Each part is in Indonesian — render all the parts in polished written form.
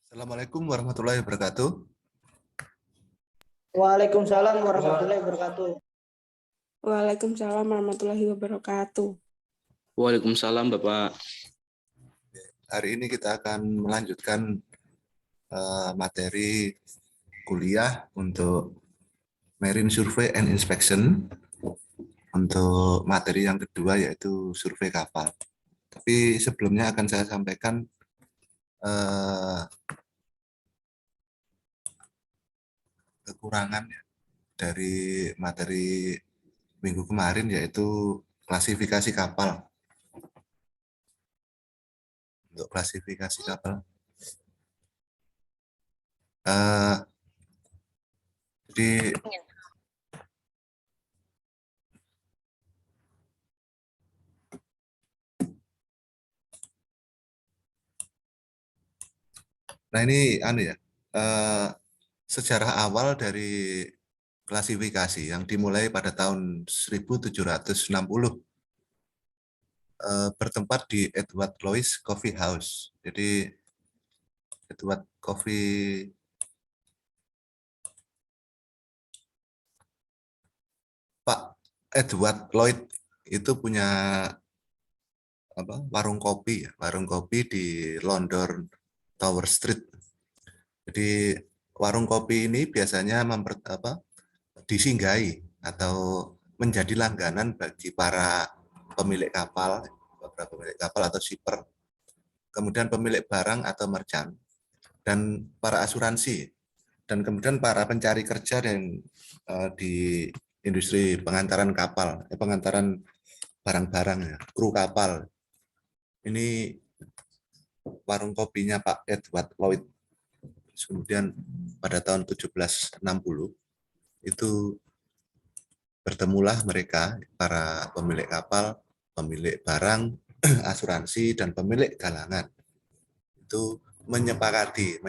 Assalamualaikum warahmatullahi wabarakatuh. Waalaikumsalam warahmatullahi wabarakatuh. Waalaikumsalam warahmatullahi wabarakatuh. Waalaikumsalam Bapak. Hari ini kita akan melanjutkan materi kuliah untuk Marine Survey and Inspection. Untuk materi yang kedua yaitu survei kapal. Tapi sebelumnya akan saya sampaikan kekurangan dari materi minggu kemarin yaitu klasifikasi kapal. Untuk klasifikasi kapal. Jadi nah ini sejarah awal dari klasifikasi yang dimulai pada tahun 1760 bertempat di Edward Lois Coffee House. Jadi Edward Coffee Pak Edward Lloyd itu punya warung kopi di London Tower Street. Jadi warung kopi ini biasanya disinggahi atau menjadi langganan bagi para pemilik kapal, beberapa pemilik kapal atau shipper, kemudian pemilik barang atau merchant, dan para asuransi, dan kemudian para pencari kerja yang di industri pengantaran kapal, pengantaran barang-barang, ya, kru kapal. Ini warung kopinya Pak Edward Lloyd. Kemudian pada tahun 1760 itu bertemulah mereka, para pemilik kapal, pemilik barang, asuransi, dan pemilik galangan. Itu menyepakati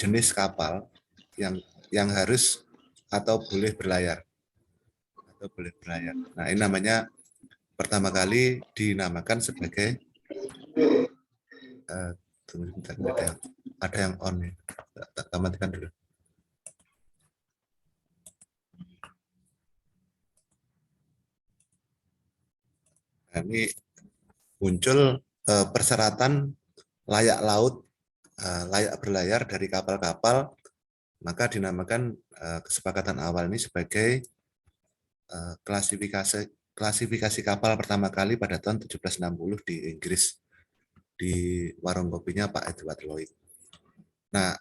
jenis kapal yang harus atau boleh berlayar. Nah, ini namanya pertama kali dinamakan sebagai ada yang on nih. Kita matikan dulu. Nah, ini muncul persyaratan layak laut, layak berlayar dari kapal-kapal, maka dinamakan kesepakatan awal ini sebagai klasifikasi kapal pertama kali pada tahun 1760 di Inggris, di warung kopinya Pak Edward Lloyd. Nah,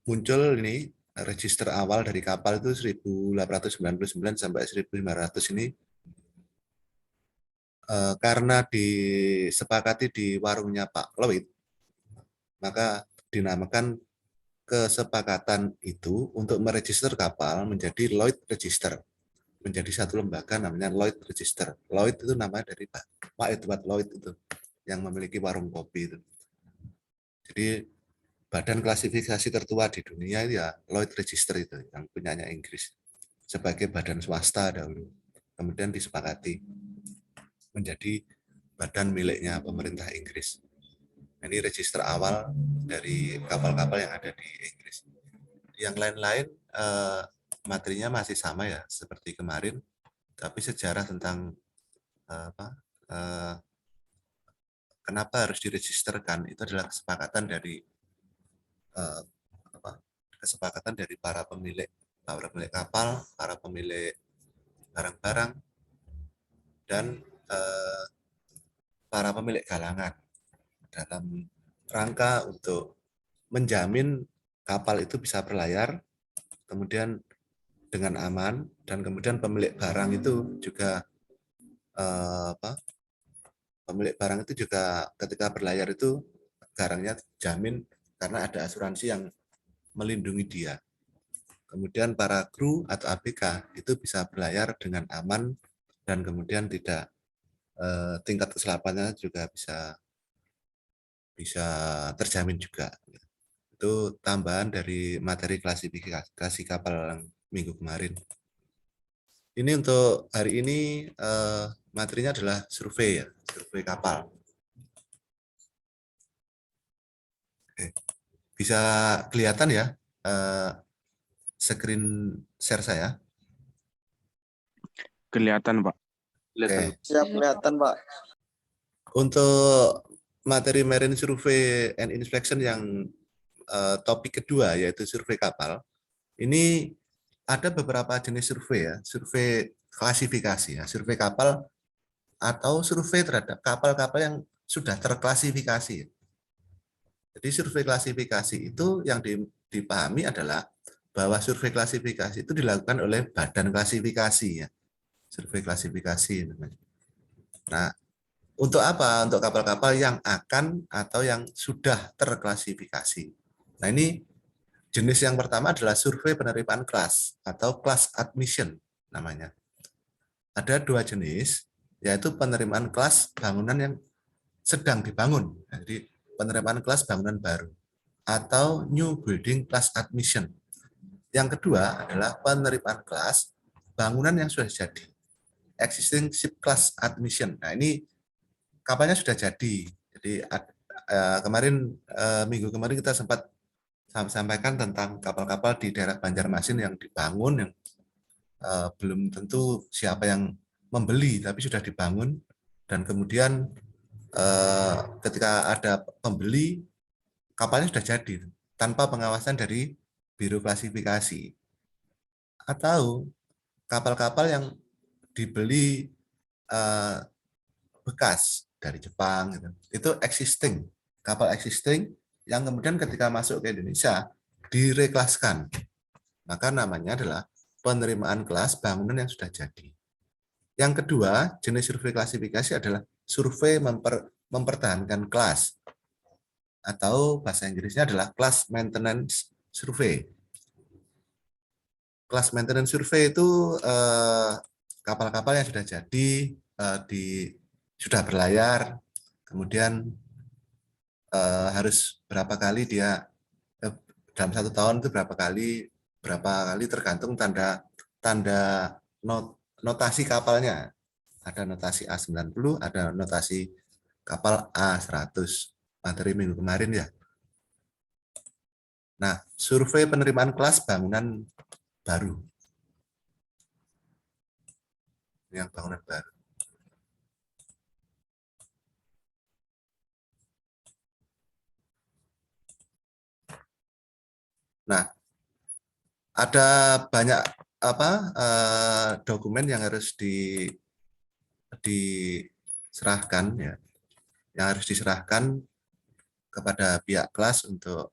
muncul ini register awal dari kapal itu 1899 sampai 1500 ini karena disepakati di warungnya Pak Lloyd, maka dinamakan kesepakatan itu untuk meregister kapal menjadi Lloyd Register, menjadi satu lembaga namanya Lloyd Register. Lloyd itu nama dari Pak Edward Lloyd itu yang memiliki warung kopi itu. Jadi badan klasifikasi tertua di dunia ya Lloyd Register itu yang punyanya Inggris sebagai badan swasta dahulu, kemudian disepakati menjadi badan miliknya pemerintah Inggris. Ini register awal dari kapal-kapal yang ada di Inggris. Yang lain-lain materinya masih sama ya seperti kemarin, tapi sejarah tentang kenapa harus diregisterkan itu adalah kesepakatan dari para pemilik kapal, para pemilik barang-barang, dan para pemilik galangan dalam rangka untuk menjamin kapal itu bisa berlayar, kemudian dengan aman, dan kemudian pemilik barang itu juga ketika berlayar itu barangnya jamin karena ada asuransi yang melindungi dia. Kemudian para kru atau ABK itu bisa berlayar dengan aman dan kemudian tidak tingkat keselamatannya juga bisa terjamin juga. Itu tambahan dari materi klasifikasi kapal yang minggu kemarin. Ini untuk hari ini materinya adalah survei kapal. Bisa kelihatan ya screen share saya? Kelihatan, Pak. Oke. Siap kelihatan, Pak. Untuk materi marine survey and inspection yang topik kedua yaitu survei kapal, ini ada beberapa jenis survei ya, survei klasifikasi ya, survei kapal atau survei terhadap kapal-kapal yang sudah terklasifikasi. Jadi survei klasifikasi itu yang dipahami adalah bahwa survei klasifikasi itu dilakukan oleh badan klasifikasi ya. Survei klasifikasi namanya. Nah, untuk apa? Untuk kapal-kapal yang akan atau yang sudah terklasifikasi. Nah, ini jenis yang pertama adalah survei penerimaan kelas atau class admission namanya. Ada dua jenis, yaitu penerimaan kelas bangunan yang sedang dibangun. Jadi penerimaan kelas bangunan baru atau new building class admission. Yang kedua adalah penerimaan kelas bangunan yang sudah jadi, existing ship class admission. Nah, ini kapalnya sudah jadi. Jadi minggu kemarin kita sempat sampaikan tentang kapal-kapal di daerah Banjarmasin yang dibangun, yang belum tentu siapa yang membeli, tapi sudah dibangun, dan kemudian ketika ada pembeli, kapalnya sudah jadi tanpa pengawasan dari Biro Klasifikasi. Atau kapal-kapal yang dibeli bekas dari Jepang, gitu. Itu existing, kapal existing yang kemudian ketika masuk ke Indonesia direklaskan, maka namanya adalah penerimaan kelas bangunan yang sudah jadi. Yang kedua, jenis survei klasifikasi adalah survei mempertahankan kelas, atau bahasa Inggrisnya adalah class maintenance survey. Class maintenance survey itu kapal-kapal yang sudah jadi, sudah berlayar, kemudian harus berapa kali dia dalam 1 tahun itu berapa kali tergantung notasi kapalnya. Ada notasi A90, ada notasi kapal A100. Materi minggu kemarin ya. Nah, survei penerimaan kelas bangunan baru. Yang bangunan baru. Nah, ada banyak dokumen yang harus diserahkan ya, yang harus diserahkan kepada pihak kelas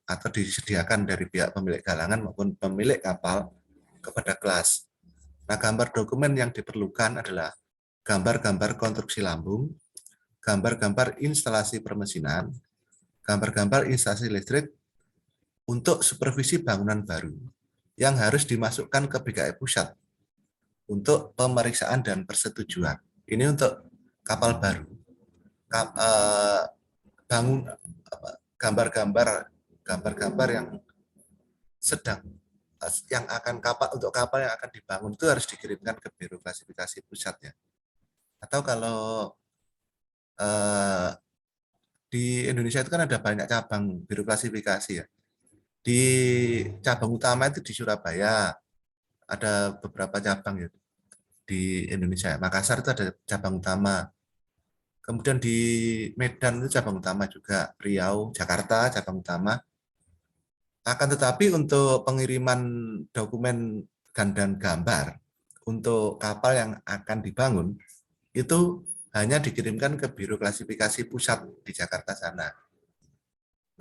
atau disediakan dari pihak pemilik galangan maupun pemilik kapal kepada kelas. Nah, gambar dokumen yang diperlukan adalah gambar-gambar konstruksi lambung, gambar-gambar instalasi permesinan, gambar-gambar instalasi listrik untuk supervisi bangunan baru yang harus dimasukkan ke BKI Pusat untuk pemeriksaan dan persetujuan. Ini untuk kapal baru. Gambar-gambar yang untuk kapal yang akan dibangun itu harus dikirimkan ke Biro Klasifikasi Pusatnya. Atau kalau di Indonesia itu kan ada banyak cabang Biro Klasifikasi ya. Di cabang utama itu di Surabaya ada beberapa cabang ya di Indonesia. Makassar itu ada cabang utama. Kemudian di Medan itu cabang utama juga, Riau, Jakarta cabang utama. Akan tetapi untuk pengiriman dokumen dan gambar untuk kapal yang akan dibangun itu hanya dikirimkan ke Biro Klasifikasi Pusat di Jakarta sana.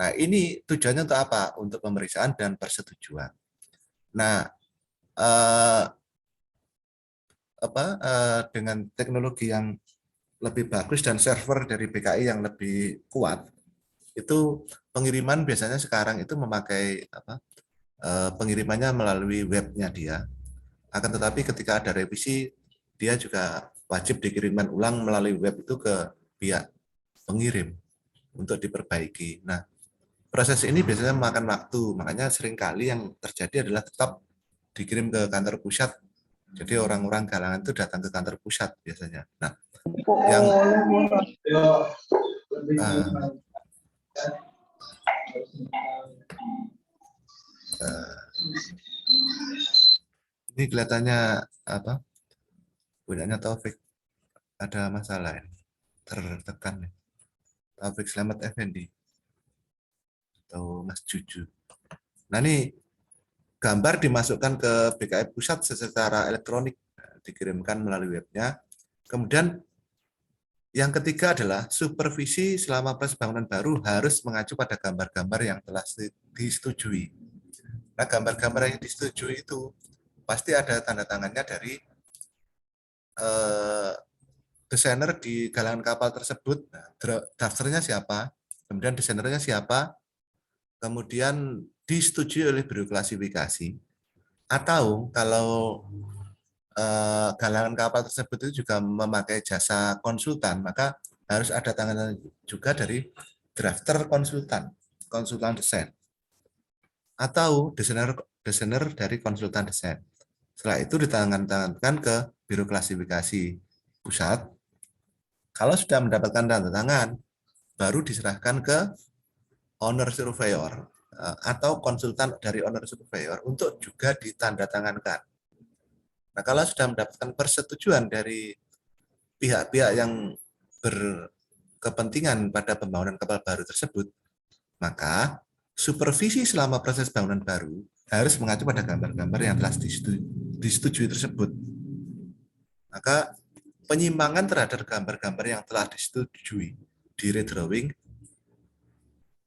Nah, ini tujuannya untuk apa? Untuk pemeriksaan dan persetujuan. Nah, dengan teknologi yang lebih bagus dan server dari BKI yang lebih kuat, itu pengiriman biasanya sekarang itu memakai pengirimannya melalui webnya dia. Akan tetapi ketika ada revisi, dia juga wajib dikirimkan ulang melalui web itu ke pihak pengirim untuk diperbaiki. Nah, proses ini biasanya memakan waktu, makanya seringkali yang terjadi adalah tetap dikirim ke kantor pusat. Jadi orang-orang galangan itu datang ke kantor pusat biasanya. Nah, Ini kelihatannya apa? Punyanya Taufik ada masalah ya. Tertekan ya. Taufik Slamet Effendi atau Mas Juju. Nah ini gambar dimasukkan ke BKI Pusat secara elektronik, dikirimkan melalui webnya. Kemudian yang ketiga adalah supervisi selama proses bangunan baru harus mengacu pada gambar-gambar yang telah disetujui. Nah, gambar-gambar yang disetujui itu pasti ada tanda tangannya dari desainer di galangan kapal tersebut. Nah, daftarnya siapa, kemudian desainernya siapa, kemudian disetujui oleh biro klasifikasi. Atau kalau galangan kapal tersebut itu juga memakai jasa konsultan, maka harus ada tangan juga dari drafter konsultan desain, atau desainer dari konsultan desain. Setelah itu ditandatangani ke biro klasifikasi pusat. Kalau sudah mendapatkan tanda tangan, baru diserahkan ke owner surveyor atau konsultan dari owner surveyor untuk juga ditandatangankan. Nah, kalau sudah mendapatkan persetujuan dari pihak-pihak yang berkepentingan pada pembangunan kapal baru tersebut, maka supervisi selama proses bangunan baru harus mengacu pada gambar-gambar yang telah disetujui tersebut. Maka penyimpangan terhadap gambar-gambar yang telah disetujui di redrawing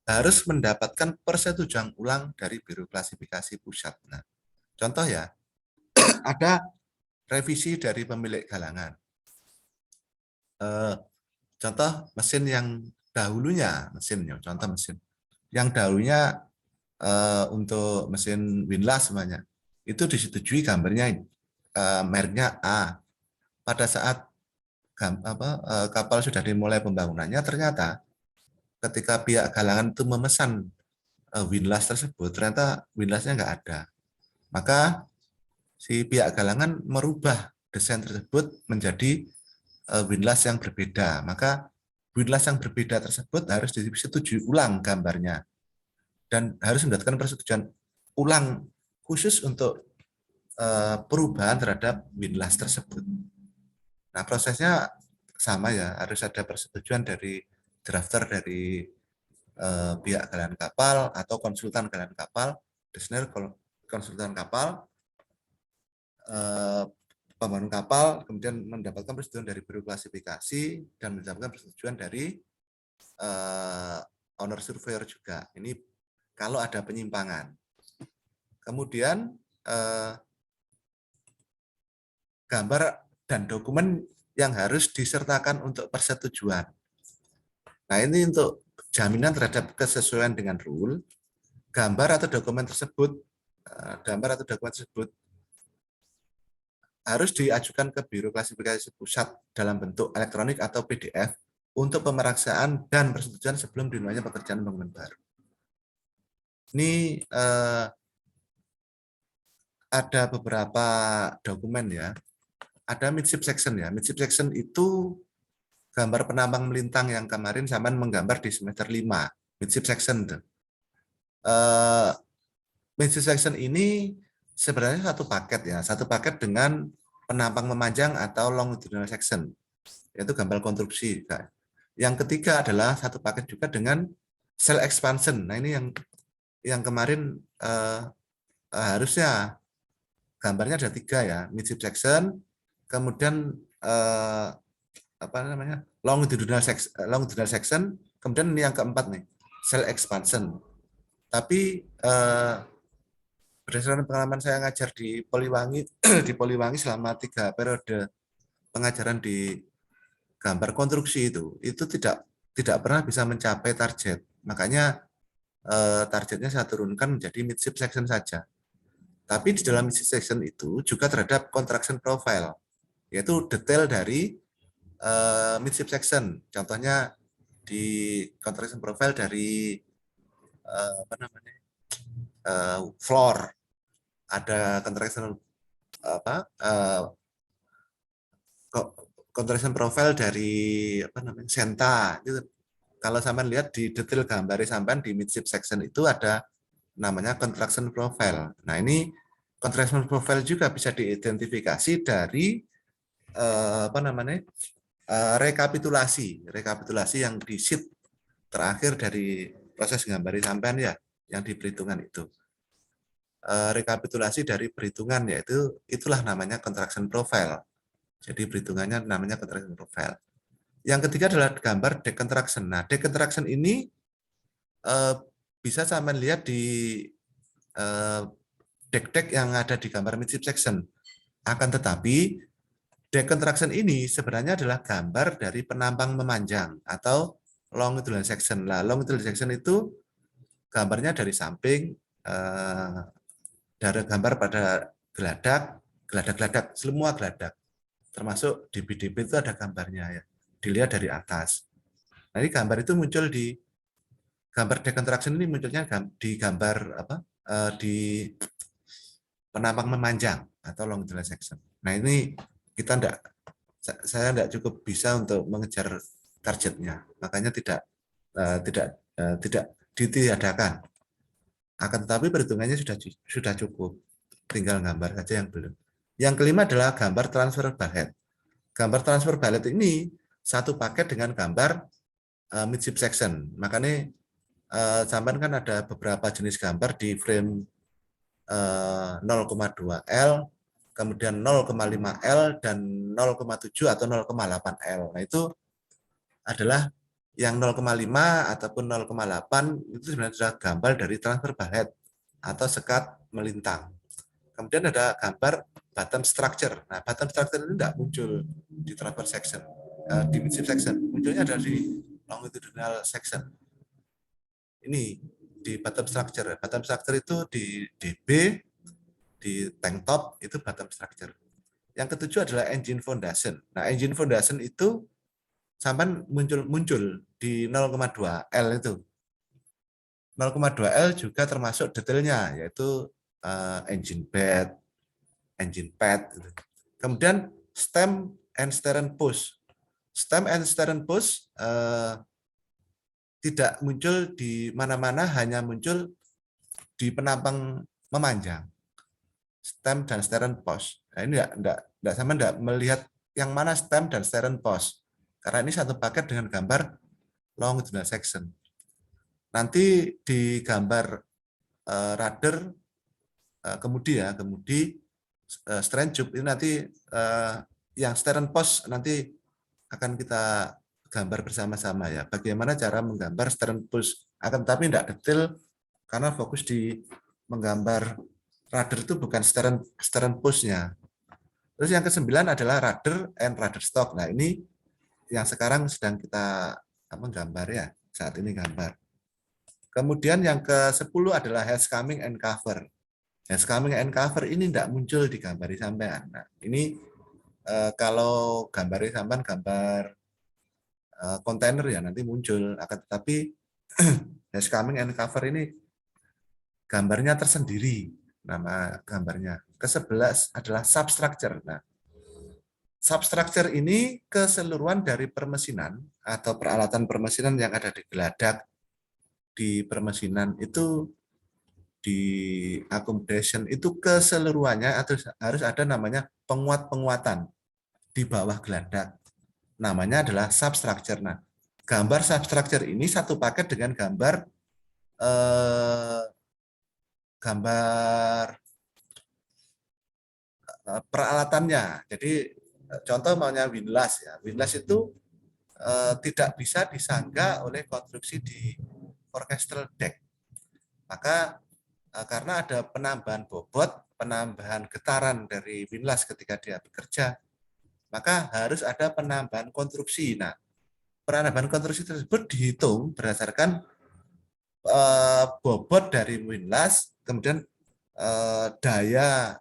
harus mendapatkan persetujuan ulang dari biro klasifikasi pusat. Nah, contoh ya, ada revisi dari pemilik galangan. Contoh mesin yang dahulunya, contoh mesin yang dahulunya untuk mesin Winlas semuanya itu disetujui gambarnya mereknya A. Pada saat kapal sudah dimulai pembangunannya, ternyata ketika pihak galangan itu memesan Winlas tersebut, ternyata Winlasnya nggak ada. Maka si pihak galangan merubah desain tersebut menjadi Winlas yang berbeda. Maka Winlas yang berbeda tersebut harus disetujui ulang gambarnya dan harus mendapatkan persetujuan ulang khusus untuk perubahan terhadap Winlas tersebut. Nah, prosesnya sama ya, harus ada persetujuan dari drafter dari pihak galangan kapal atau konsultan galangan kapal, desainer konsultan kapal, pembangun kapal, kemudian mendapatkan persetujuan dari biro klasifikasi dan mendapatkan persetujuan dari owner surveyor juga. Ini kalau ada penyimpangan. Kemudian gambar dan dokumen yang harus disertakan untuk persetujuan. Nah, ini untuk jaminan terhadap kesesuaian dengan rule, gambar atau dokumen tersebut harus diajukan ke biro klasifikasi pusat dalam bentuk elektronik atau PDF untuk pemeriksaan dan persetujuan sebelum dimulainya pekerjaan bangunan baru. Ini ada beberapa dokumen ya. Ada midship section ya. Midship section itu gambar penambang melintang yang kemarin Saman menggambar di semester 5. Midship section. Midship section ini sebenarnya satu paket ya. Satu paket dengan penambang memanjang atau longitudinal section. Yaitu gambar konstruksi. Yang ketiga adalah satu paket juga dengan cell expansion. Nah, ini yang kemarin harusnya gambarnya ada 3 ya. Midship section, kemudian longitudinal section, kemudian ini yang keempat nih, cell expansion. Tapi berdasarkan pengalaman saya ngajar di Poliwangi selama 3 periode pengajaran di gambar konstruksi itu tidak pernah bisa mencapai target. Makanya targetnya saya turunkan menjadi midship section saja. Tapi di dalam midship section itu juga terhadap construction profile, yaitu detail dari midship section. Contohnya di construction profile dari floor, ada construction profile dari senta, itu kalau sampean lihat di detail gambar sampean di midship section itu ada namanya contraction profile. Nah, ini contraction profile juga bisa diidentifikasi dari rekapitulasi yang di sheet terakhir dari proses gambari sampean ya, yang di perhitungan itu. Rekapitulasi dari perhitungan yaitu itulah namanya contraction profile. Jadi perhitungannya namanya contraction profile. Yang ketiga adalah gambar decontraction. Nah, decontraction ini bisa sampean lihat di deck-deck yang ada di gambar midship section. Akan tetapi decontraction ini sebenarnya adalah gambar dari penampang memanjang atau longitudinal section. Nah, longitudinal section itu gambarnya dari samping, dari gambar pada geladak, semua geladak. Termasuk di BDP itu ada gambarnya ya. Dilihat dari atas. Nah, ini gambar itu muncul di gambar decontraction ini munculnya di gambar di penampang memanjang atau longitudinal section. Nah, ini saya tidak cukup bisa untuk mengejar targetnya, makanya tidak ditiadakan. Akan tetapi perhitungannya sudah cukup, tinggal gambar saja yang belum. Yang kelima adalah gambar transfer bullet. Gambar transfer bullet ini satu paket dengan gambar midship section. Makanya sampean kan ada beberapa jenis gambar di frame 0,2L, kemudian 0,5L dan 0,7 atau 0,8L. Nah, itu adalah yang 0,5 ataupun 0,8 itu sebenarnya sudah gambar dari transfer bullet atau sekat melintang. Kemudian ada gambar bottom structure. Nah, bottom structure ini tidak muncul di transfer section, di midship section. Munculnya ada di longitudinal section. Ini di bottom structure. Bottom structure itu di DB, di tank top itu bottom structure. Yang ketujuh adalah engine foundation. Nah, engine foundation itu sampai muncul di 0,2L itu. 0,2L juga termasuk detailnya, yaitu engine bed, engine pad. Kemudian stem and steering post. Stem and steering post tidak muncul di mana-mana, hanya muncul di penampang memanjang. Stem dan steering post. Nah, ini tidak melihat yang mana stem dan steering post. Karena ini satu paket dengan gambar longitudinal section. Nanti di gambar rudder kemudi strain tube ini nanti yang steering post nanti akan kita gambar bersama-sama ya. Bagaimana cara menggambar steering post. Akan tetapi tidak detail karena fokus di menggambar rudder itu bukan steering post-nya. Terus yang ke-9 adalah rudder and rudder stock. Nah, ini yang sekarang sedang kita menggambar ya, saat ini gambar. Kemudian yang ke-10 adalah head coming and cover. Head coming and cover ini tidak muncul di gambari sampean. Nah, ini kalau gambari sampean gambar kontainer ya nanti muncul. Akan tetapi head coming and cover ini gambarnya tersendiri, nama gambarnya. Ke-11 adalah substructure. Nah, substructure ini keseluruhan dari permesinan atau peralatan permesinan yang ada di geladak, di permesinan itu, di accommodation itu keseluruhannya harus ada namanya penguat-penguatan di bawah geladak. Namanya adalah substructure. Nah, gambar substructure ini satu paket dengan gambar peralatannya. Jadi contoh maunya windlass ya. Windlass itu tidak bisa disangga oleh konstruksi di orchestral deck. Maka karena ada penambahan bobot, penambahan getaran dari windlass ketika dia bekerja, maka harus ada penambahan konstruksi. Nah, penambahan konstruksi tersebut dihitung berdasarkan bobot dari windlass, kemudian daya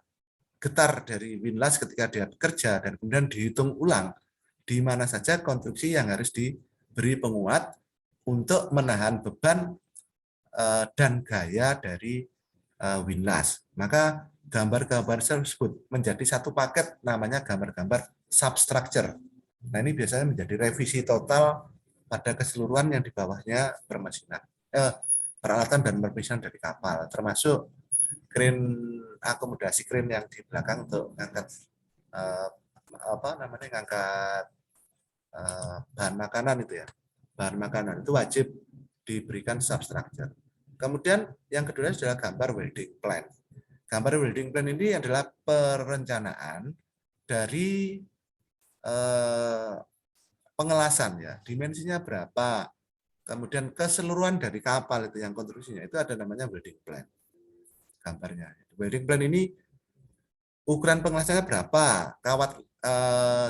getar dari windlass ketika dia bekerja, dan kemudian dihitung ulang di mana saja konstruksi yang harus diberi penguat untuk menahan beban dan gaya dari windlass. Maka gambar-gambar tersebut menjadi satu paket namanya gambar-gambar substructure. Nah, ini biasanya menjadi revisi total pada keseluruhan yang di bawahnya peralatan dan permesinan dari kapal, termasuk crane akomodasi crane yang di belakang untuk ngangkat ngangkat bahan makanan itu ya. Bahan makanan itu wajib diberikan substructure. Kemudian yang kedua adalah gambar welding plan. Gambar welding plan ini adalah perencanaan dari pengelasan ya, dimensinya berapa, kemudian keseluruhan dari kapal itu yang konstruksinya itu ada namanya welding plan. Gambarnya. Welding plan ini ukuran pengelasannya berapa, kawat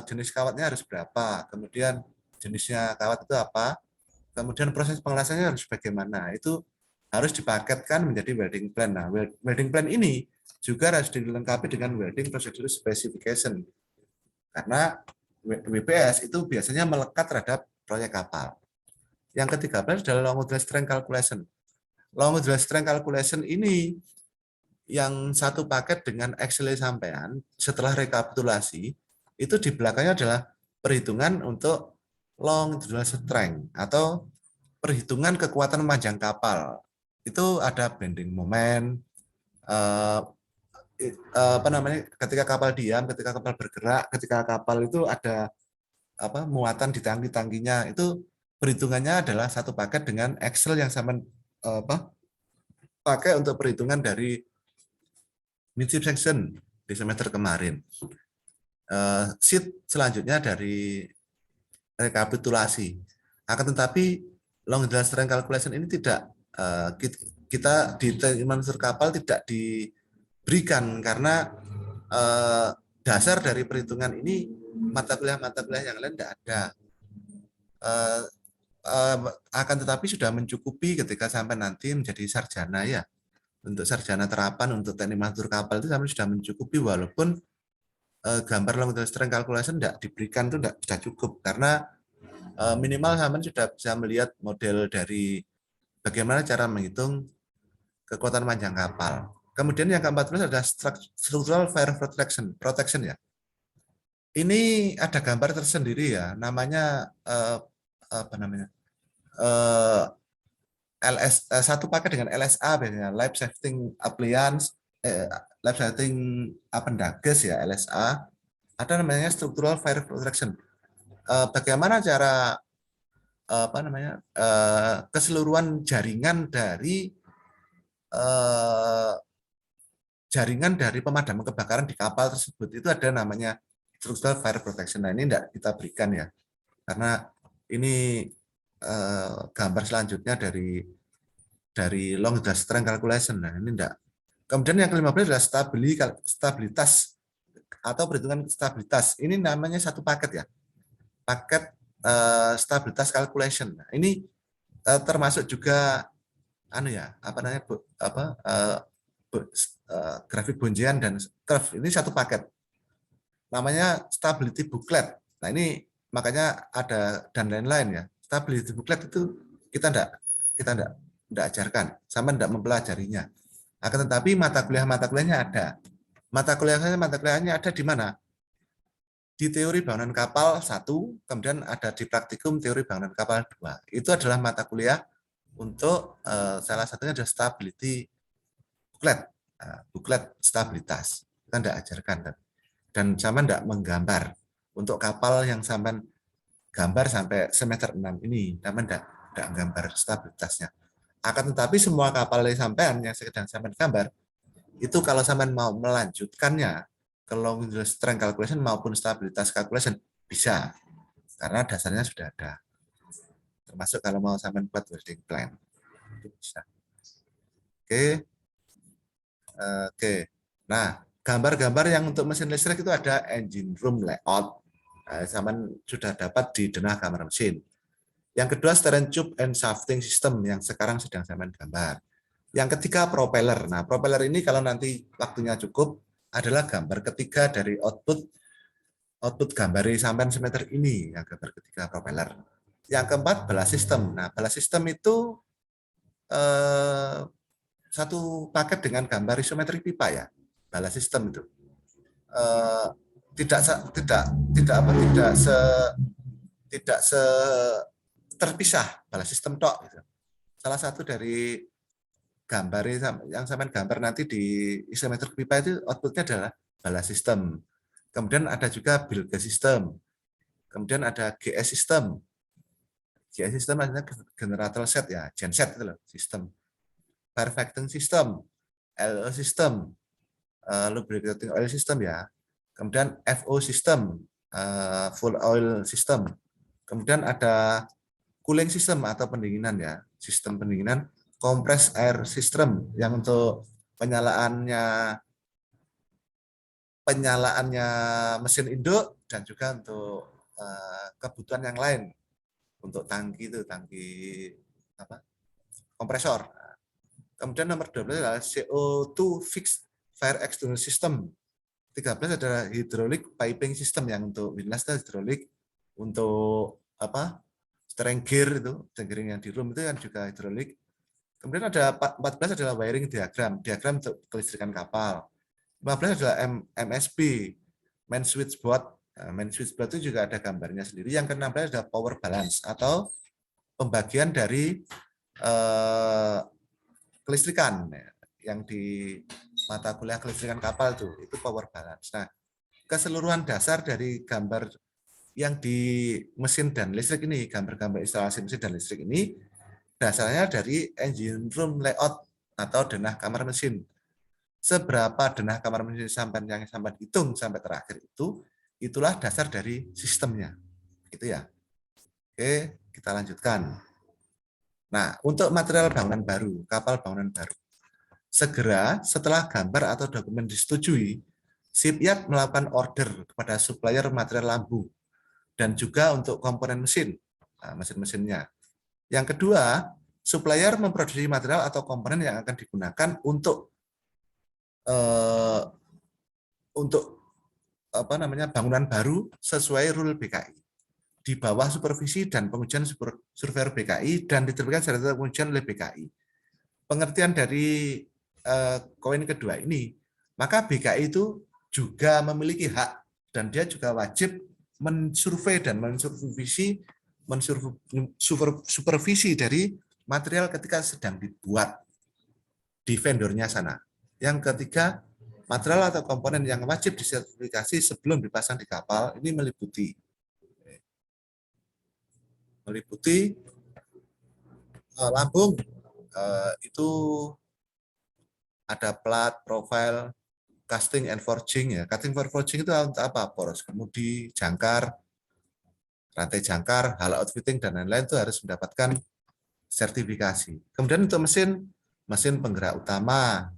jenis kawatnya harus berapa, kemudian jenisnya kawat itu apa, kemudian proses pengelasannya harus bagaimana, itu harus dipaketkan menjadi welding plan. Nah, welding plan ini juga harus dilengkapi dengan welding procedure specification. Karena WPS itu biasanya melekat terhadap proyek kapal. Yang ketiga adalah longitudinal strength calculation. Longitudinal strength calculation ini yang satu paket dengan Excel sampean setelah rekapitulasi, itu di belakangnya adalah perhitungan untuk longitudinal strength atau perhitungan kekuatan memanjang kapal. Itu ada bending moment, ketika kapal diam, ketika kapal bergerak, ketika kapal itu ada muatan di tangki-tangkinya, itu perhitungannya adalah satu paket dengan Excel yang sama pakai untuk perhitungan dari midship section di semester kemarin. Sheet selanjutnya dari rekapitulasi. Akan tetapi longitudinal strength calculation ini tidak kita di teknik manuver kapal tidak diberikan karena dasar dari perhitungan ini mata kuliah yang lain tidak ada. Akan tetapi sudah mencukupi ketika sampai nanti menjadi sarjana ya. Untuk sarjana terapan untuk teknik manuver kapal itu sampai sudah mencukupi, walaupun gambar longitudinal strength calculation tidak diberikan itu tidak sudah cukup karena minimal sampai sudah bisa melihat model dari bagaimana cara menghitung kekuatan panjang kapal. Kemudian yang ke-14 adalah structural fire protection ya. Ini ada gambar tersendiri ya, namanya satu paket dengan LSA biasanya, life saving appliance, life saving appendages ya, LSA. Ada namanya structural fire protection. Bagaimana cara keseluruhan jaringan dari pemadam kebakaran di kapal tersebut itu ada namanya structural fire protection. Nah, ini tidak kita berikan ya, karena ini gambar selanjutnya dari longitudinal strength calculation. Nah, ini tidak. Kemudian yang ke-15 adalah stabilitas atau perhitungan stabilitas. Ini namanya satu paket ya, paket stabilitas calculation. Nah, ini termasuk juga grafik Bungean dan curve. Ini satu paket. Namanya stability booklet. Nah, ini makanya ada dan lain-lain ya. Stability booklet itu kita enggak ajarkan, sama enggak mempelajarinya. Akan tetapi mata kuliahnya ada. Mata kuliahnya ada di mana? Di teori bangunan kapal 1, kemudian ada di praktikum teori bangunan kapal 2. Itu adalah mata kuliah untuk salah satunya adalah stability booklet, booklet stabilitas. Kita tidak ajarkan dan sama tidak menggambar. Untuk kapal yang sampai gambar sampai semester 6 ini, sama tidak gambar stabilitasnya. Akan tetapi semua kapal yang sampean yang sedang sampean gambar, itu kalau sampean mau melanjutkannya ke longitudinal strength calculation maupun stabilitas calculation bisa, karena dasarnya sudah ada. Termasuk kalau mau sampean buat welding plan, itu bisa. Oke. Nah, gambar-gambar yang untuk mesin listrik itu ada engine room layout. Sampean sudah dapat di denah kamar mesin. Yang kedua, steering tube and shafting system yang sekarang sedang sampean gambar. Yang ketiga, propeller. Nah, propeller ini kalau nanti waktunya cukup adalah gambar ketiga dari output gambar sampean semester ini, yang gambar ketiga propeller. Yang keempat, ballast system. Nah, ballast system itu satu paket dengan gambar isometrik pipa ya. Ballast system itu tidak se terpisah, balas sistem tok. Gitu. Salah satu dari gambar yang sampai gambar nanti di isometrik pipa itu outputnya adalah balas sistem. Kemudian ada juga build gas system. Kemudian ada GS system. GS system artinya generator set ya, genset itu loh, sistem. Perfecting system, LO system, lubricating oil system ya. Kemudian FO system, full oil system. Kemudian ada cooling system atau pendinginan ya, sistem pendinginan, compressed air system yang untuk penyalaannya mesin induk dan juga untuk kebutuhan yang lain untuk tangki kompresor. Kemudian nomor 12 adalah CO2 fixed fire extinguisher system. 13 adalah hydraulic piping system yang untuk windlass hidrolik, untuk steering gear itu, steering yang di room itu kan juga hidrolik. Kemudian ada 14 adalah wiring diagram untuk kelistrikan kapal. 15 adalah MSB, main switchboard. Main switchboard itu juga ada gambarnya sendiri. Yang ke-16 adalah power balance atau pembagian dari kelistrikan yang di mata kuliah kelistrikan kapal itu power balance. Nah, keseluruhan dasar dari gambar yang di mesin dan listrik ini, gambar-gambar instalasi mesin dan listrik ini, dasarnya dari engine room layout atau denah kamar mesin. Seberapa denah kamar mesin sampai hitung sampai terakhir itulah dasar dari sistemnya. Itu ya. Oke, kita lanjutkan. Nah, untuk material bangunan baru, kapal bangunan baru. Segera setelah gambar atau dokumen disetujui, shipyard melakukan order kepada supplier material lampu dan juga untuk komponen mesin, mesin-mesinnya. Yang kedua, supplier memproduksi material atau komponen yang akan digunakan untuk bangunan baru sesuai rule BKI. Di bawah supervisi dan pengujian surveyor BKI dan diterbitkan sertifikat pengujian oleh BKI. Pengertian dari koin kedua ini, maka BKI itu juga memiliki hak dan dia juga wajib mensurvei dan supervisi dari material ketika sedang dibuat di vendornya sana. Yang ketiga, material atau komponen yang wajib disertifikasi sebelum dipasang di kapal ini meliputi lambung, itu ada plat, profile, casting and forging ya. Casting and forging itu apa? Poros kemudi, jangkar, rantai jangkar, hal outfitting dan lain-lain itu harus mendapatkan sertifikasi. Kemudian untuk mesin penggerak utama,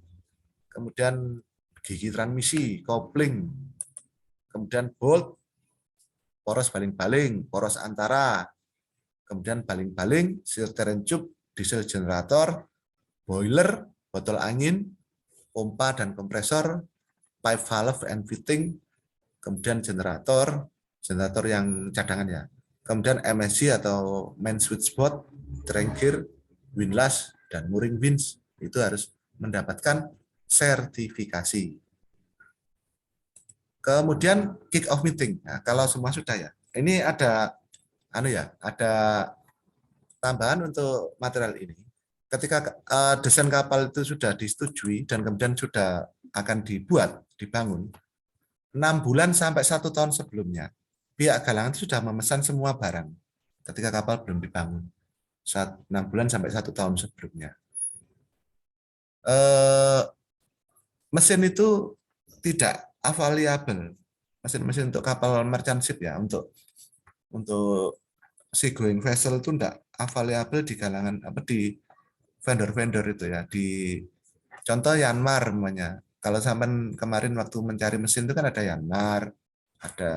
kemudian gigi transmisi, kopling, kemudian bolt, poros baling-baling, poros antara, kemudian baling-baling, steering tube, diesel generator, boiler, botol angin, pompa dan kompresor, pipe valve and fitting, kemudian generator yang cadangan ya. Kemudian MSC atau main switchboard, steering gear, windlass, dan mooring winch itu harus mendapatkan sertifikasi. Kemudian kick off meeting. Nah, kalau semua sudah ya. Ini ada tambahan untuk material ini. Ketika desain kapal itu sudah disetujui dan kemudian sudah akan dibangun, 6 bulan sampai 1 tahun sebelumnya, pihak galangan itu sudah memesan semua barang ketika kapal belum dibangun. 6 bulan sampai 1 tahun sebelumnya. Mesin itu tidak available. Mesin-mesin untuk kapal merchant ship ya, untuk seagoing vessel itu tidak available di kalangan di vendor-vendor itu ya. Di contoh Yanmar namanya. Kalau sampai kemarin waktu mencari mesin itu kan ada Yanmar, ada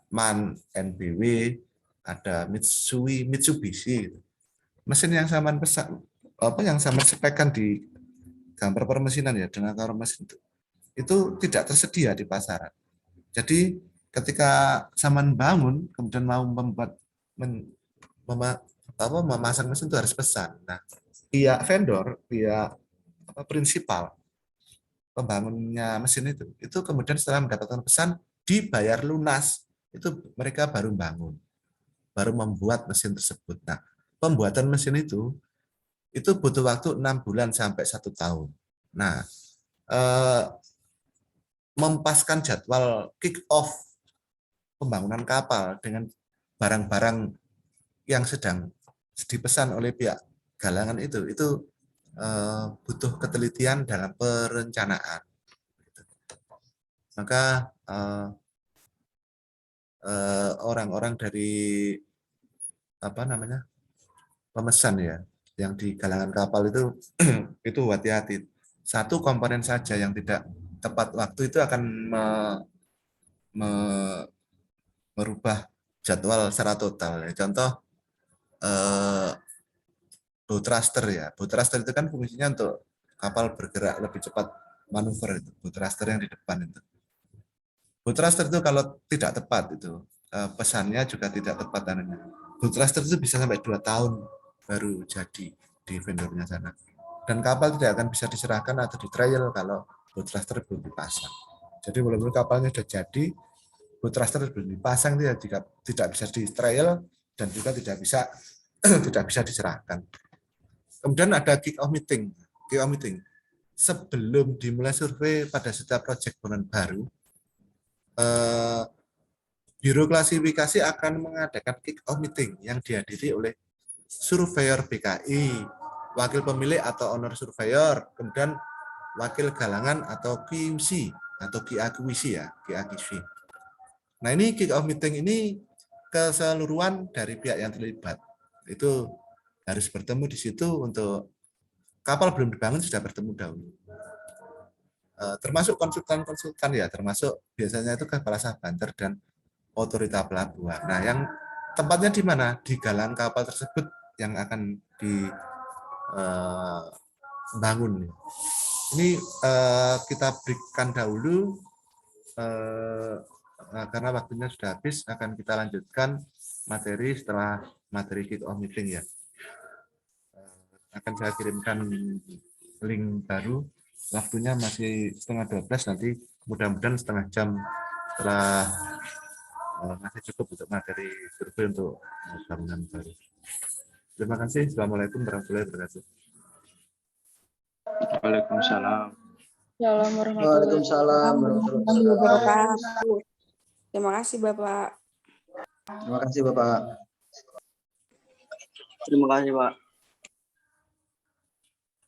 MAN, NBW, ada Mitsubishi. Mesin yang sampai spekkan di gambar permesinan ya, dengan kamar mesin itu tidak tersedia di pasaran. Jadi ketika Saman bangun kemudian mau memasang mesin itu harus pesan. Nah, pihak vendor, pihak prinsipal pembangunnya mesin itu kemudian setelah mendapatkan pesan dibayar lunas, itu mereka baru bangun, baru membuat mesin tersebut. Nah, pembuatan mesin itu butuh waktu 6 bulan sampai 1 tahun. Nah, mempaskan jadwal kick off pembangunan kapal dengan barang-barang yang sedang dipesan oleh pihak galangan itu butuh ketelitian dalam perencanaan. Maka orang-orang dari pemesan ya, yang di galangan kapal itu itu hati-hati. Satu komponen saja yang tidak tepat waktu itu akan merubah jadwal secara total. Contoh bow thruster ya. Bow thruster itu kan fungsinya untuk kapal bergerak lebih cepat manuver itu. Bow thruster yang di depan itu. Bow thruster itu kalau tidak tepat itu pesannya juga tidak tepat. Bow thruster itu bisa sampai 2 tahun baru jadi di vendornya sana. Dan kapal tidak akan bisa diserahkan atau di trial kalau bow thruster belum dipasang. Jadi walaupun kapalnya sudah jadi, bow thruster belum dipasang tidak bisa di trial dan juga tidak bisa diserahkan. Kemudian ada kick off meeting. Kick off meeting. Sebelum dimulai survei pada setiap proyek bangunan baru, Biro Klasifikasi akan mengadakan kick off meeting yang dihadiri oleh surveyor BKI, wakil pemilik atau owner surveyor, kemudian wakil galangan atau QMC atau QAQC ya, QAQC. Nah, ini kick off meeting ini keseluruhan dari pihak yang terlibat. Itu harus bertemu di situ untuk kapal belum dibangun sudah bertemu dahulu. Termasuk konsultan-konsultan ya, termasuk biasanya itu kepala sah banter dan otorita pelabuhan. Nah, yang tempatnya di mana? Di galangan kapal tersebut yang akan dibangun. Ini kita berikan dahulu karena waktunya sudah habis, akan kita lanjutkan materi setelah materi kick off meeting ya. Akan saya kirimkan link baru, waktunya masih 11:30 nanti, mudah-mudahan setengah jam setelah masih cukup untuk materi survei untuk bangunan baru. Terima kasih. Assalamualaikum warahmatullahi wabarakatuh. Waalaikumsalam. Waalaikumsalam warahmatullahi wabarakatuh. Terima kasih Bapak. Terima kasih Bapak. Terima kasih, Pak.